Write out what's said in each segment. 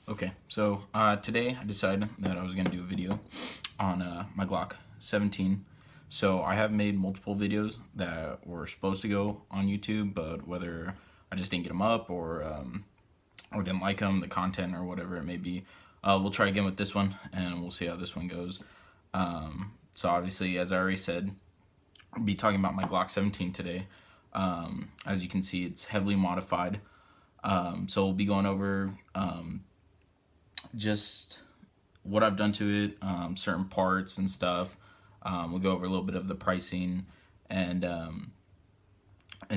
Okay, so today I decided that I was going to do a video on my Glock 17. So I have made multiple videos that were supposed to go on YouTube, but whether I just didn't get them up or didn't like them, the content or whatever it may be, we'll try again with this one and we'll see how this one goes. So obviously, as I already said, I'll be talking about my Glock 17 today. As you can see, it's heavily modified. So we'll be going over just what I've done to it, certain parts and stuff. We'll go over a little bit of the pricing and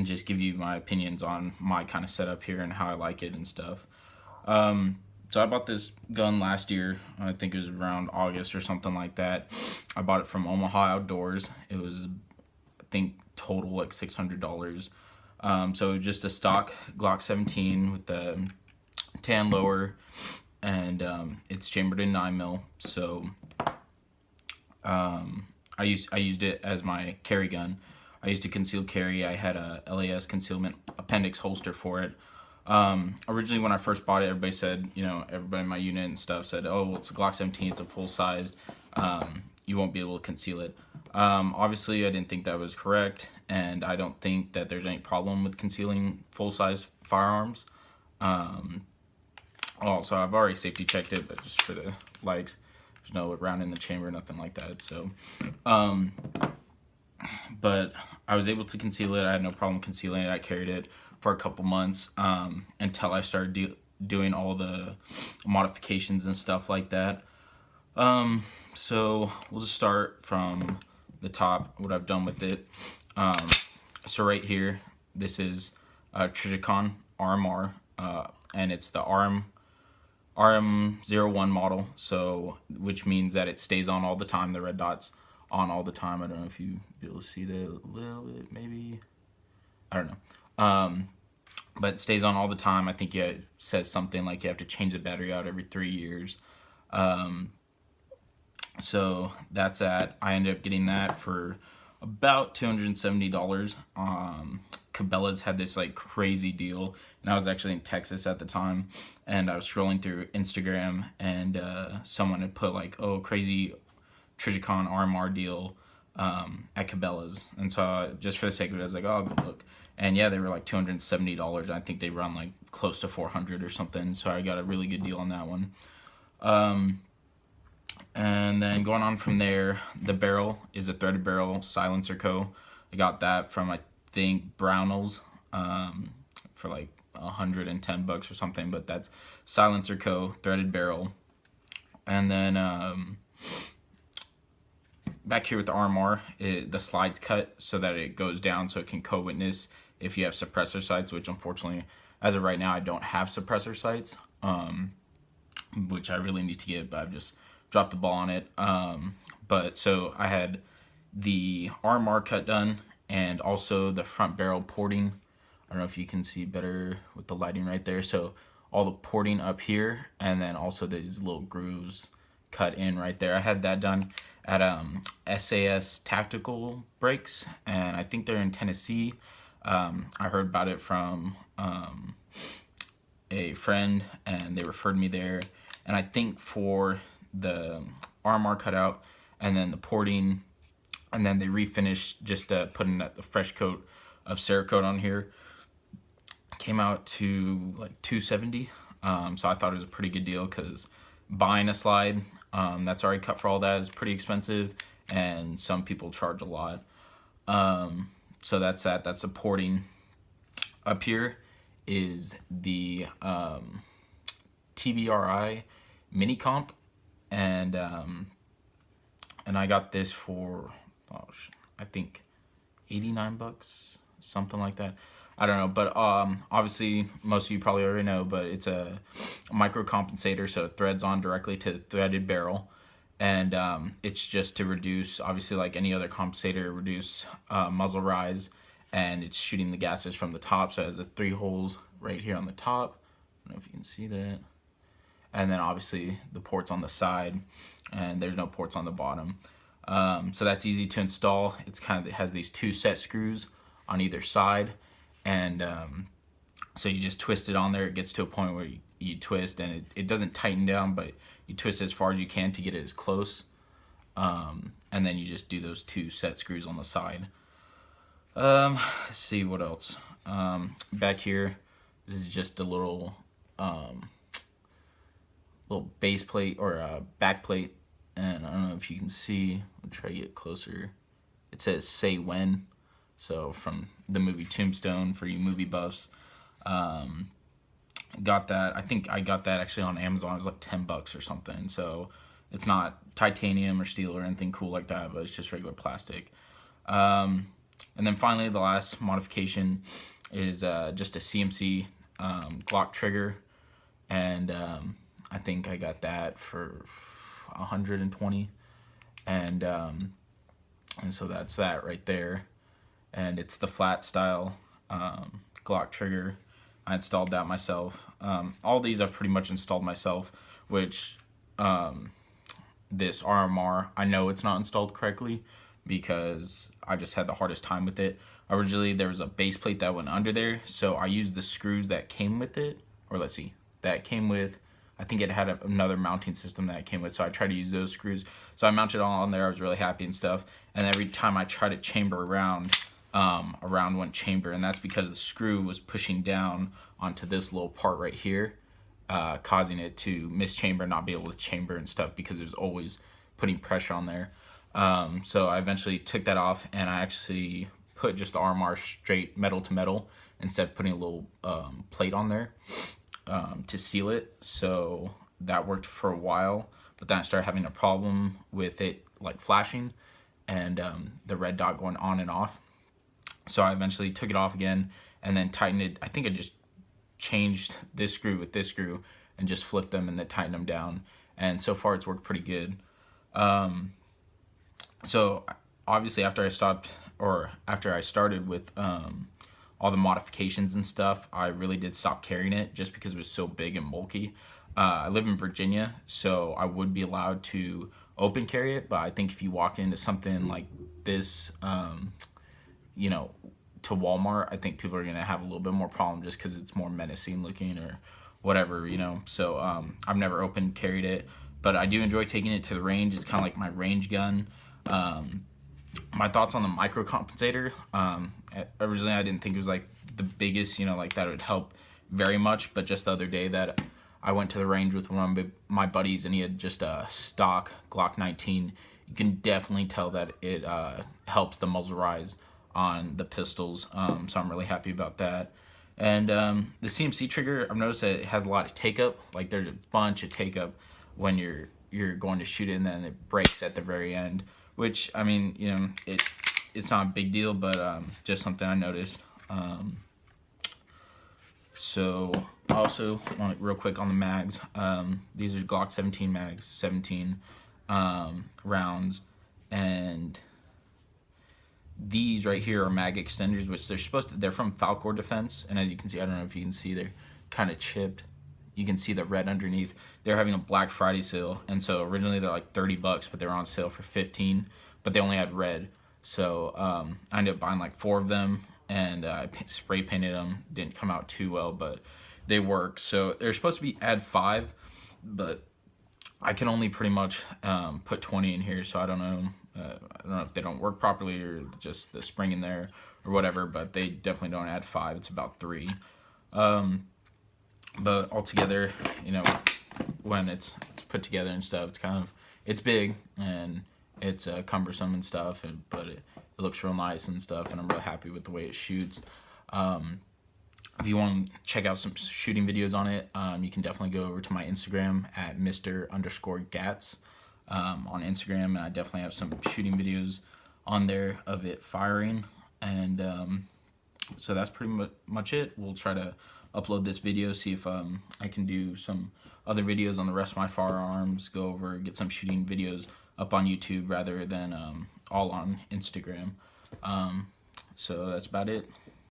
just give you my opinions on my kind of setup here and how I like it and stuff. So I bought this gun last year. I think it was around August or something like that. I bought it from Omaha Outdoors. It was, I think, total like $600. So just a stock Glock 17 with the tan lower, and it's chambered in 9mm. So I used it as my carry gun. I used to conceal carry. I had a LAS concealment appendix holster for it. Originally when I first bought it, everybody said, everybody in my unit and stuff said, oh, well, it's a Glock 17, it's a full sized, you won't be able to conceal it. Obviously I didn't think that was correct, and I don't think that there's any problem with concealing full size firearms. Also, I've already safety checked it, but just for the likes, there's no round in the chamber, nothing like that. So, but I was able to conceal it. I had no problem concealing it. I carried it for a couple months until I started doing all the modifications and stuff like that. So we'll just start from the top, what I've done with it. So right here, this is Trijicon RMR, and it's the RM01 model, so which means that it stays on all the time. The red dot's on all the time. I don't know if you'll be able to see that a little bit, maybe. I don't know. But it stays on all the time. I think it says something like you have to change the battery out every 3 years. So that's that. I ended up getting that for about $270. Cabela's had this like crazy deal, and I was actually in Texas at the time, and I was scrolling through Instagram, and someone had put like, oh, crazy Trijicon RMR deal at Cabela's, and so just for the sake of it, I was like, oh, I'll go look. And yeah, they were like $270. I think they run like close to 400 or something, so I got a really good deal on that one. And then going on from there, the barrel is a threaded barrel silencer co. I got that from, I think, Brownells for like $110 or something, but that's silencer co, threaded barrel. And then back here with the RMR, the slide's cut so that it goes down so it can co-witness if you have suppressor sights, which unfortunately, as of right now, I don't have suppressor sights, which I really need to get, but I've just dropped the ball on it. But so I had the RMR cut done, and also the front barrel porting. I don't know if you can see better with the lighting right there. So all the porting up here, and then also these little grooves cut in right there. I had that done at SAS Tactical Breaks, and I think they're in Tennessee. I heard about it from a friend, and they referred me there. And I think for the RMR cutout and then the porting, and then they refinished just putting the fresh coat of Cerakote on here, came out to like $270. So I thought it was a pretty good deal, because buying a slide that's already cut for all that is pretty expensive, and some people charge a lot. So that's that. That's the porting. Up here is the TBRI mini comp, and I got this for I think $89, something like that. I don't know, but obviously most of you probably already know, but it's a micro compensator, so it threads on directly to the threaded barrel, and it's just to reduce, obviously like any other compensator, reduce muzzle rise, and it's shooting the gases from the top, so it has the 3 holes right here on the top. I don't know if you can see that. And then obviously the ports on the side, and there's no ports on the bottom. So that's easy to install. It has these 2 set screws on either side, and so you just twist it on there. It gets to a point where you twist, and it doesn't tighten down, but you twist as far as you can to get it as close. And then you just do those 2 set screws on the side. Let's see what else. Back here, this is just a little base plate or a back plate, and I don't know if you can see. I'll try to get closer. It says "Say When," so from the movie Tombstone for you movie buffs. Got that. I think I got that actually on Amazon. It was like $10 or something. So it's not titanium or steel or anything cool like that, but it's just regular plastic. And then finally, the last modification is just a CMC Glock trigger, and I think I got that for 120, and so that's that right there, and it's the flat style Glock trigger. I installed that myself. All these I've pretty much installed myself, which this RMR, I know it's not installed correctly because I just had the hardest time with it. Originally, there was a base plate that went under there, so I used the screws that came with it, or let's see, that came with, I think it had another mounting system that it came with, so I tried to use those screws. So I mounted it all on there, I was really happy and stuff, and every time I tried to chamber around one chamber, and that's because the screw was pushing down onto this little part right here, causing it to mischamber, not be able to chamber and stuff because it was always putting pressure on there. So I eventually took that off, and I actually put just the RMR straight metal to metal instead of putting a little plate on there to seal it. So that worked for a while, but then I started having a problem with it like flashing and the red dot going on and off. So I eventually took it off again and then tightened it. I think I just changed this screw with this screw and just flipped them and then tightened them down. And so far it's worked pretty good. So obviously after I started with all the modifications and stuff, I really did stop carrying it just because it was so big and bulky. I live in Virginia, so I would be allowed to open carry it, but I think if you walk into something like this, to Walmart, I think people are going to have a little bit more problem just because it's more menacing looking or whatever, So I've never open carried it, but I do enjoy taking it to the range. It's kind of like my range gun. My thoughts on the micro compensator. Originally, I didn't think it was like the biggest, like that it would help very much, but just the other day that I went to the range with one of my buddies and he had just a stock Glock 19, you can definitely tell that it helps the muzzle rise on the pistols, so I'm really happy about that. And the CMC trigger, I've noticed that it has a lot of take up. Like there's a bunch of take up when you're going to shoot it, and then it breaks at the very end, which I mean, it's not a big deal, but just something I noticed. So also real quick on the mags, these are Glock 17 mags, 17 rounds, and these right here are mag extenders, which they're from Falcor Defense, and as you can see, I don't know if you can see, they're kind of chipped. You can see the red underneath. They're having a Black Friday sale, and so originally they're like $30, but they were on sale for 15, but they only had red. So I ended up buying like 4 of them, and I spray painted them. Didn't come out too well, but they work. So they're supposed to be add 5, but I can only pretty much put 20 in here, so I don't know. I don't know if they don't work properly or just the spring in there or whatever, but they definitely don't add 5. It's about 3. But altogether, when it's put together and stuff, it's big and it's cumbersome and stuff, but it looks real nice and stuff, and I'm really happy with the way it shoots. If you want to check out some shooting videos on it, you can definitely go over to my Instagram at Mr_Gats on Instagram, and I definitely have some shooting videos on there of it firing. And so that's pretty much it. We'll try to upload this video, see if I can do some other videos on the rest of my firearms, go over, get some shooting videos up on YouTube rather than all on Instagram. So that's about it.